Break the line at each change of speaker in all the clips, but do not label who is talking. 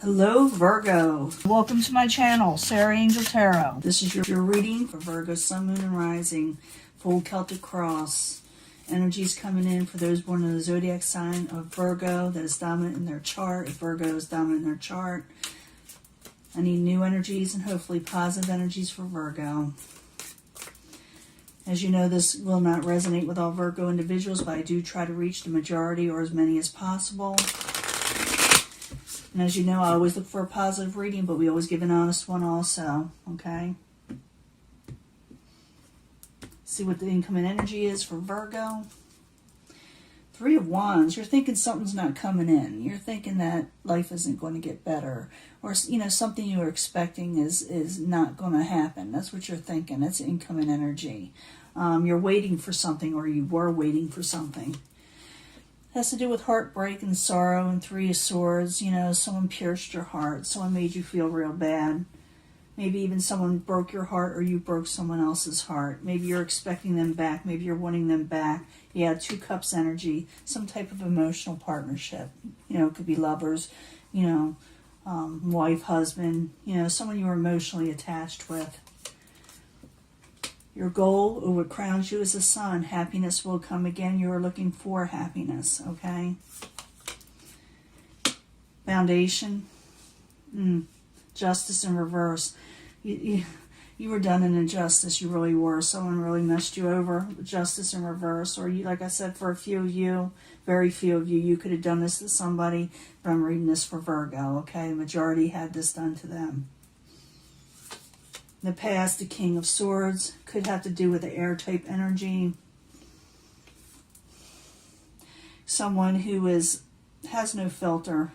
Hello Virgo. Welcome to my channel, Sarah Angel Tarot. This is your reading for Virgo, Sun, Moon, and Rising. Full Celtic Cross. Energies coming in for those born in the zodiac sign of Virgo that is dominant in their chart. If Virgo is dominant in their chart, I need new energies and hopefully positive energies for Virgo. As you know, this will not resonate with all Virgo individuals, but I do try to reach the majority or as many as possible. And as you know, I always look for a positive reading, but we always give an honest one also, okay? See what the incoming energy is for Virgo. Three of Wands. You're thinking something's not coming in. You're thinking that life isn't going to get better. Or, you know, something you were expecting is not going to happen. That's what you're thinking. That's incoming energy. You're waiting for something, or you were waiting for something. Has to do with heartbreak and sorrow and Three of Swords. You know, someone pierced your heart. Someone made you feel real bad. Maybe even someone broke your heart or you broke someone else's heart. Maybe you're expecting them back. Maybe you're wanting them back. Yeah, Two Cups energy. Some type of emotional partnership. You know, it could be lovers, you know, wife, husband. You know, someone you were emotionally attached with. Your goal, or what crowns you, is the sun. Happiness will come again. You are looking for happiness, okay? Foundation. Justice in reverse. You were done an injustice. You really were. Someone really messed you over. Justice in reverse. Or, you, like I said, for a few of you, very few of you, you could have done this to somebody. But I'm reading this for Virgo, okay? The majority had this done to them. In the past, the King of Swords could have to do with the air type energy. Someone who has no filter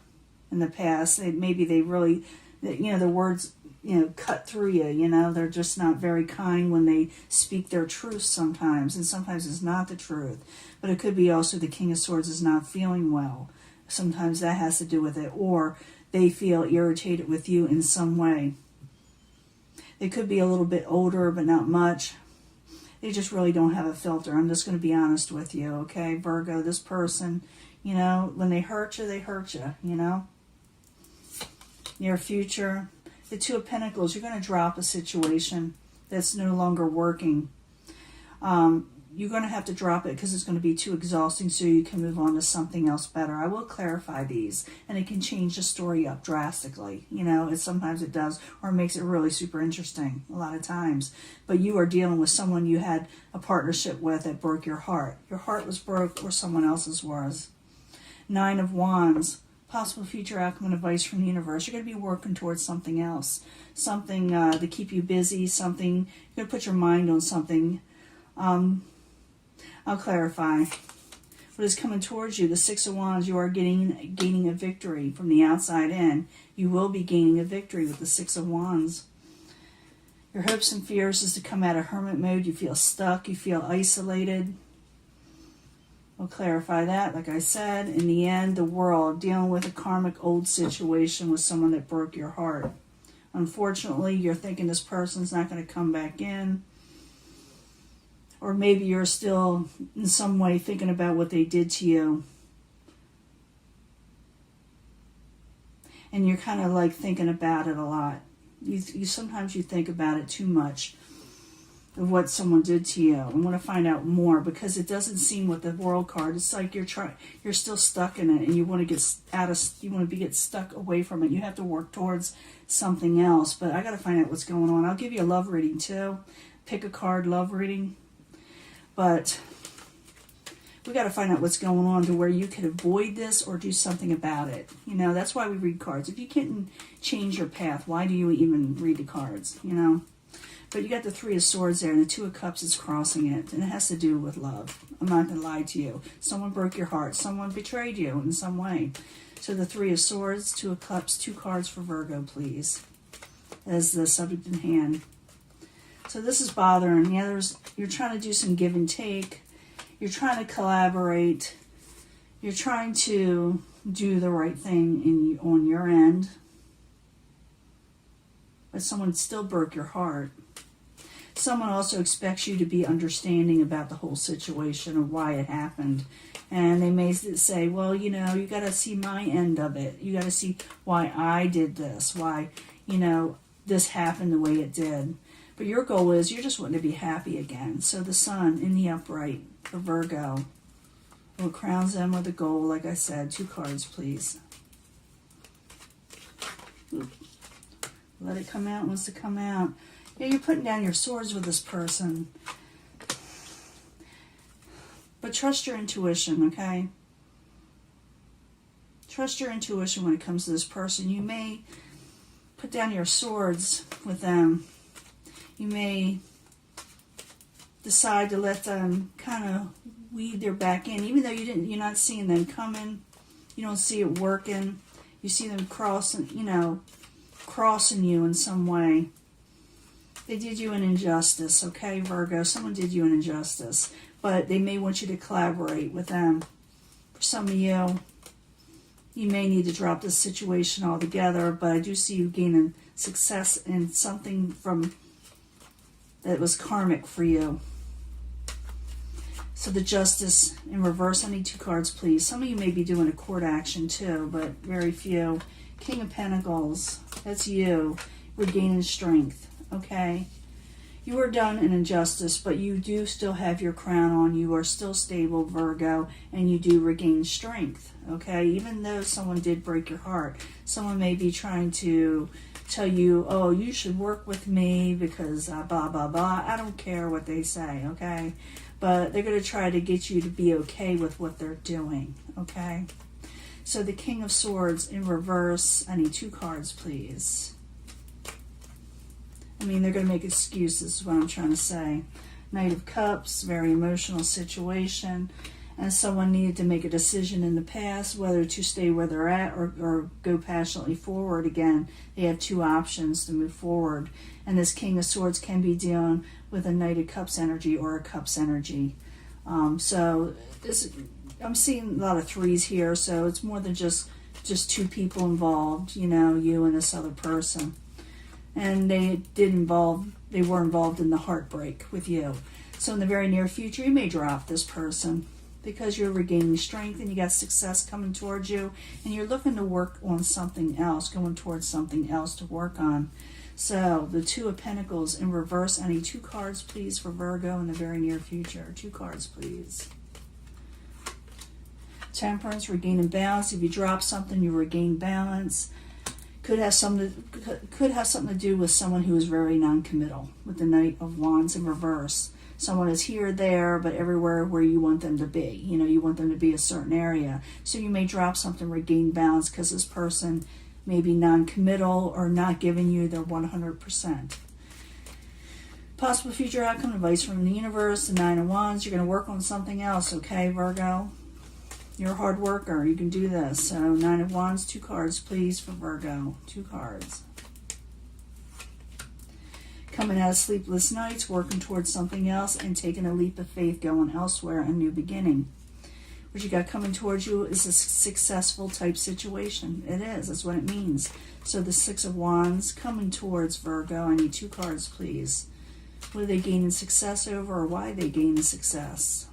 in the past. Maybe they really, you know, the words, you know, cut through you. You know, they're just not very kind when they speak their truth sometimes. And sometimes it's not the truth. But it could be also the King of Swords is not feeling well. Sometimes that has to do with it. Or they feel irritated with you in some way. They could be a little bit older, but not much. They just really don't have a filter. I'm just going to be honest with you, okay? Virgo, this person, you know, when they hurt you, you know? Near future, the Two of Pentacles, you're going to drop a situation that's no longer working. You're going to have to drop it because it's going to be too exhausting so you can move on to something else better. I will clarify these, and it can change the story up drastically. You know, sometimes it does, or it makes it really super interesting a lot of times. But you are dealing with someone you had a partnership with that broke your heart. Your heart was broke, or someone else's was. Nine of Wands. Possible future outcome and advice from the universe. You're going to be working towards something else. Something to keep you busy. Something, you're going to put your mind on something. I'll clarify. What is coming towards you, the Six of Wands, you are gaining a victory from the outside in. You will be gaining a victory with the Six of Wands. Your hopes and fears is to come out of hermit mode. You feel stuck. You feel isolated. We'll clarify that. Like I said, in the end, the world, dealing with a karmic old situation with someone that broke your heart. Unfortunately, you're thinking this person's not going to come back in. Or maybe you're still in some way thinking about what they did to you. And you're kind of like thinking about it a lot. Sometimes you think about it too much of what someone did to you. I want to find out more because it doesn't seem with the World card. It's like you're still stuck in it, and you want to get stuck away from it. You have to work towards something else. But I got to find out what's going on. I'll give you a love reading too. Pick a card, love reading. But we got to find out what's going on to where you can avoid this or do something about it. You know, that's why we read cards. If you can't change your path, why do you even read the cards, you know? But you got the Three of Swords there, and the Two of Cups is crossing it. And it has to do with love. I'm not going to lie to you. Someone broke your heart. Someone betrayed you in some way. So the Three of Swords, Two of Cups, 2 cards for Virgo, please. As the subject in hand. So this is bothering. Yeah, you're trying to do some give and take. You're trying to collaborate. You're trying to do the right thing on your end. But someone still broke your heart. Someone also expects you to be understanding about the whole situation or why it happened. And they may say, well, you know, you got to see my end of it. You got to see why I did this, why, you know, this happened the way it did. But your goal is you're just wanting to be happy again. So the sun in the upright for Virgo. What crowns them with a goal, like I said. 2 cards, please. Ooh. Let it come out, wants to come out. Yeah, you're putting down your swords with this person. But trust your intuition, okay? Trust your intuition when it comes to this person. You may put down your swords with them. You may decide to let them kind of weed their back in, even though you're not seeing them coming. You don't see it working. You see them crossing, you know, crossing you in some way. They did you an injustice, okay, Virgo? Someone did you an injustice. But they may want you to collaborate with them. For some of you, you may need to drop this situation altogether, but I do see you gaining success in something from that was karmic for you. So the Justice in reverse, I need 2 cards, please. Some of you may be doing a court action too, but very few. King of Pentacles, that's you. Regaining strength, okay? You are done an injustice, but you do still have your crown on. You are still stable, Virgo, and you do regain strength, okay? Even though someone did break your heart. Someone may be trying to tell you, oh, you should work with me because blah, blah, blah. I don't care what they say, okay? But they're going to try to get you to be okay with what they're doing, okay? So the King of Swords in reverse. I need 2 cards, please. I mean, they're going to make excuses is what I'm trying to say. Knight of Cups, very emotional situation. And someone needed to make a decision in the past, whether to stay where they're at or go passionately forward again. They have 2 options to move forward. And this King of Swords can be dealing with a Knight of Cups energy or a Cups energy. So this, I'm seeing a lot of 3s here, so it's more than just 2 people involved, you know, you and this other person. And they were involved in the heartbreak with you. So in the very near future, you may drop this person because you're regaining strength and you got success coming towards you and you're looking to work on something else, going towards something else to work on. So the 2 of Pentacles in reverse. I need 2 cards, please, for Virgo in the very near future. 2 cards, please. Temperance, regaining balance. If you drop something, you regain balance. Could have something to do with someone who is very non-committal with the Knight of Wands in reverse. Someone is here or there, but everywhere where you want them to be. You know, you want them to be a certain area. So you may drop something, regain balance, because this person may be non-committal or not giving you their 100%. Possible future outcome, advice from the universe, the 9 of Wands. You're going to work on something else, okay, Virgo? You're a hard worker. You can do this. So 9 of Wands, 2 cards, please, for Virgo. 2 cards. Coming out of sleepless nights, working towards something else, and taking a leap of faith, going elsewhere, a new beginning. What you got coming towards you is a successful type situation. It is. That's what it means. So the 6 of Wands coming towards Virgo. I need 2 cards, please. What are they gaining success over, or why are they gaining success?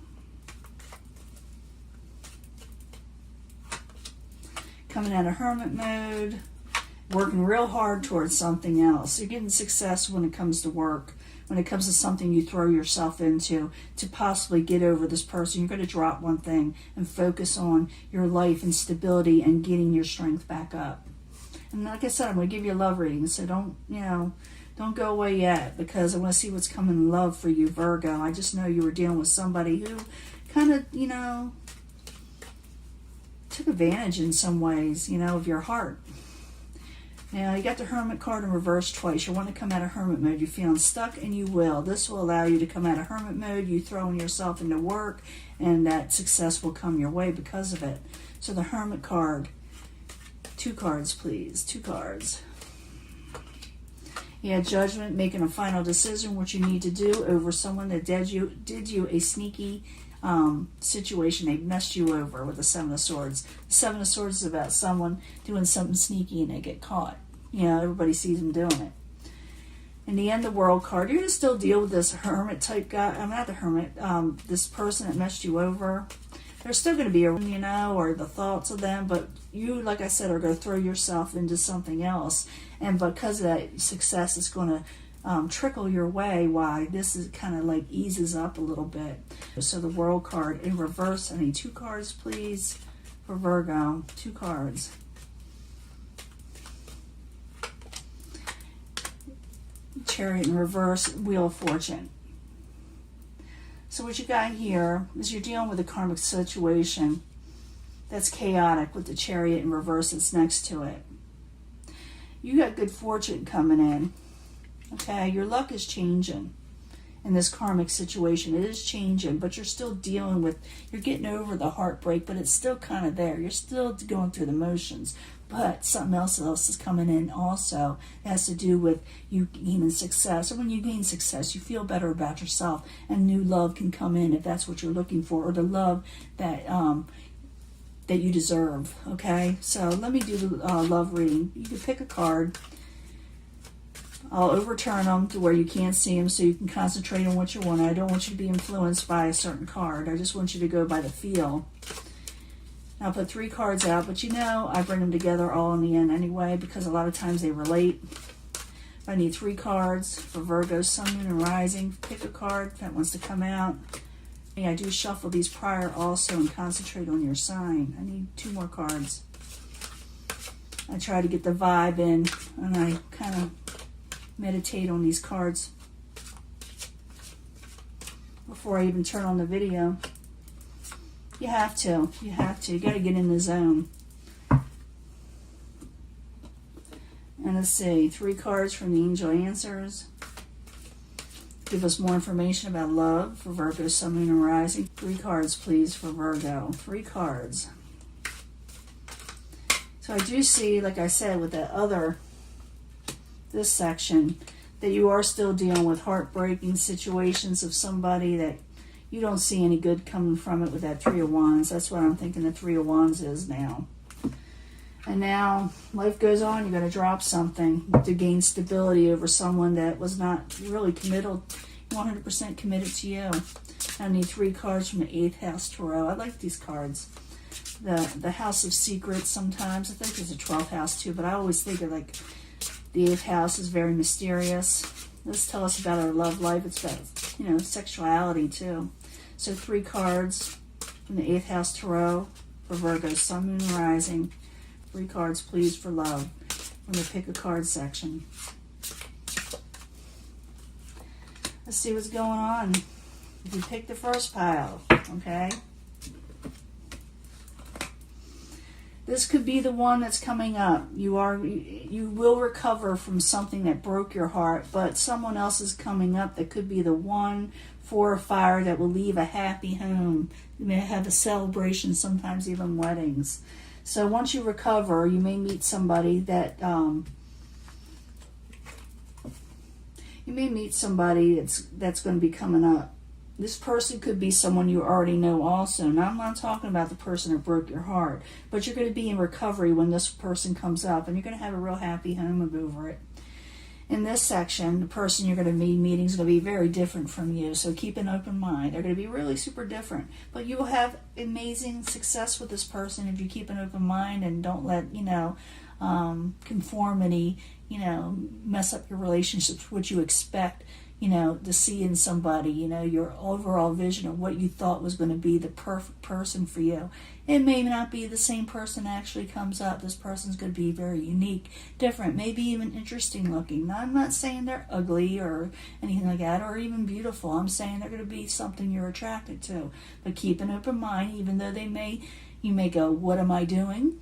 Coming out of hermit mode, working real hard towards something else. You're getting success when it comes to work, when it comes to something you throw yourself into to possibly get over this person. You're going to drop one thing and focus on your life and stability and getting your strength back up. And like I said, I'm going to give you a love reading, so don't go away yet, because I want to see what's coming in love for you, Virgo. I just know you were dealing with somebody who kind of, took advantage in some ways, of your heart. Now, you got the Hermit card in reverse twice. You want to come out of Hermit mode. You're feeling stuck, and you will. This will allow you to come out of Hermit mode. You throwing yourself into work, and that success will come your way because of it. So the Hermit card, 2 cards, please. 2 cards. You had Judgment, making a final decision, what you need to do over someone that did you a sneaky situation. They messed you over with the 7 of Swords. The 7 of Swords is about someone doing something sneaky and they get caught. Everybody sees them doing it. In the end, the World card, you're going to still deal with this hermit type guy. I'm not the hermit. This person that messed you over. There's still going to be a, you know, or the thoughts of them, but you, like I said, are going to throw yourself into something else. And because of that success, it's going to trickle your way. Why this is kind of like eases up a little bit. So the World card in reverse. I need 2 cards, please, for Virgo. 2 cards. Chariot in reverse, Wheel of Fortune. So what you got here is you're dealing with a karmic situation that's chaotic with the Chariot in reverse that's next to it. You got good fortune coming in. Okay, your luck is changing in this karmic situation. It is changing, but you're still dealing with, you're getting over the heartbreak, but it's still kind of there. You're still going through the motions, but something else is coming in also. It has to do with you gaining success. Or when you gain success, you feel better about yourself, and new love can come in if that's what you're looking for, or the love that that you deserve. Okay, so let me do the love reading. You can pick a card. I'll overturn them to where you can't see them so you can concentrate on what you want. I don't want you to be influenced by a certain card. I just want you to go by the feel. I'll put 3 cards out, but you know I bring them together all in the end anyway, because a lot of times they relate. I need 3 cards for Virgo, Sun, Moon, and Rising. Pick a card that wants to come out. I do shuffle these prior also and concentrate on your sign. I need 2 more cards. I try to get the vibe in, and I kind of meditate on these cards before I even turn on the video. You have to. You got to get in the zone. And let's see, 3 cards from the Angel Answers. Give us more information about love for Virgo, Sun, Moon, and Rising. 3 cards, please, for Virgo. 3 cards. So I do see, like I said, with that other, this section, that you are still dealing with heartbreaking situations of somebody that you don't see any good coming from it with that 3 of Wands. That's what I'm thinking the 3 of Wands is now. And now life goes on. You're going to drop something to gain stability over someone that was not really committed, 100% committed to you. I need 3 cards from the 8th House Tarot. I like these cards. The House of Secrets sometimes. I think there's a 12th house too, but I always think of like the 8th house is very mysterious. Let's tell us about our love life. It's about, you know, sexuality too. So 3 cards from the 8th House Tarot for Virgo, Sun, Moon, and Rising. 3 cards, please, for love from the Pick a Card section. Let's see what's going on. If you pick the first pile, okay? This could be the one that's coming up. You will recover from something that broke your heart, but someone else is coming up that could be the one for a fire that will leave a happy home. You may have a celebration, sometimes even weddings. So once you recover, you may meet somebody that that's going to be coming up. This person could be someone you already know also. Now, I'm not talking about the person that broke your heart, but you're going to be in recovery when this person comes up, and you're going to have a real happy home over it. In this section, the person you're going to be meeting is going to be very different from you, so keep an open mind. They're going to be really super different, but you will have amazing success with this person if you keep an open mind and don't let, conformity, mess up your relationships, what you expect, to see in somebody, your overall vision of what you thought was going to be the perfect person for you. It may not be the same person that actually comes up. This person's going to be very unique, different, maybe even interesting looking. Now, I'm not saying they're ugly or anything like that, or even beautiful. I'm saying they're going to be something you're attracted to. But keep an open mind, even though you may go, what am I doing?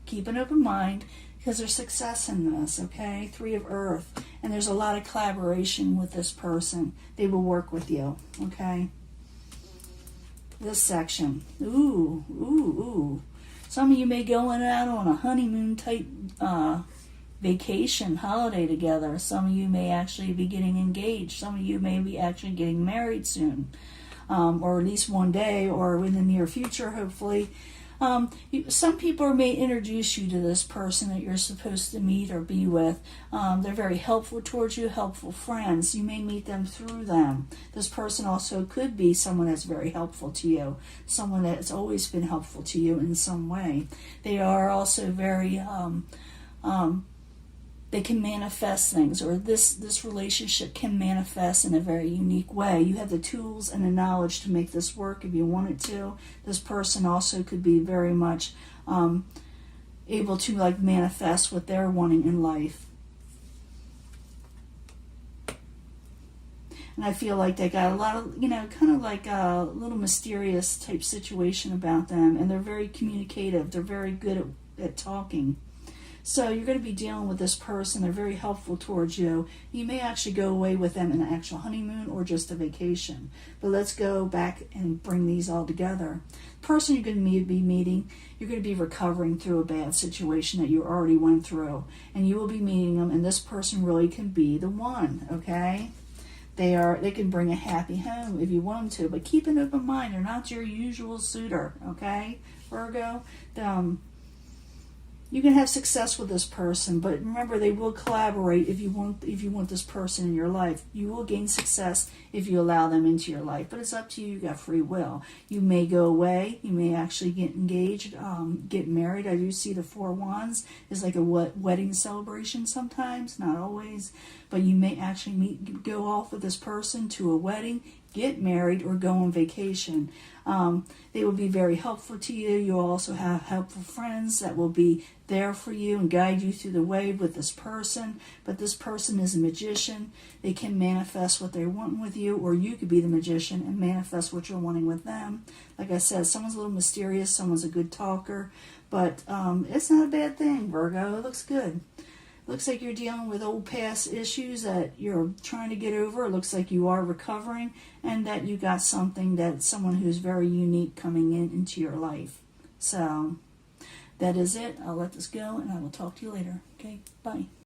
Keep an open mind, because there's success in this, okay? 3 of Earth. And there's a lot of collaboration with this person. They will work with you, okay? This section. Ooh. Some of you may go out on a honeymoon type vacation, holiday together. Some of you may actually be getting engaged. Some of you may be actually getting married soon. Or at least one day, or in the near future, hopefully. Some people may introduce you to this person that you're supposed to meet or be with. They're very helpful towards you, helpful friends. You may meet them through them. This person also could be someone that's very helpful to you, someone that's always been helpful to you in some way. They are also very, they can manifest things, or this relationship can manifest in a very unique way. You have the tools and the knowledge to make this work if you wanted to. This person also could be very much able to like manifest what they're wanting in life. And I feel like they got a lot of, kind of like a little mysterious type situation about them, and they're very communicative. They're very good at talking. So you're going to be dealing with this person. They're very helpful towards you. You may actually go away with them in an actual honeymoon or just a vacation. But let's go back and bring these all together. The person you're going to be meeting, you're going to be recovering through a bad situation that you already went through. And you will be meeting them, and this person really can be the one, okay? They can bring a happy home if you want them to. But keep an open mind. They're not your usual suitor, okay, Virgo? You can have success with this person, but remember, they will collaborate if you want this person in your life. You will gain success if you allow them into your life, but it's up to you. You got free will. You may go away. You may actually get engaged, get married. I do see the Four Wands is like a wedding celebration sometimes, not always, but you may actually go off with this person to a wedding, get married, or go on vacation. They will be very helpful to you. You'll also have helpful friends that will be there for you and guide you through the way with this person. But this person is a magician. They can manifest what they're wanting with you, or you could be the magician and manifest what you're wanting with them. Like I said, someone's a little mysterious, someone's a good talker, but it's not a bad thing, Virgo. It looks good. Looks like you're dealing with old past issues that you're trying to get over. It looks like you are recovering, and that you got someone who's very unique coming into your life. So that is it. I'll let this go, and I will talk to you later. Okay, bye.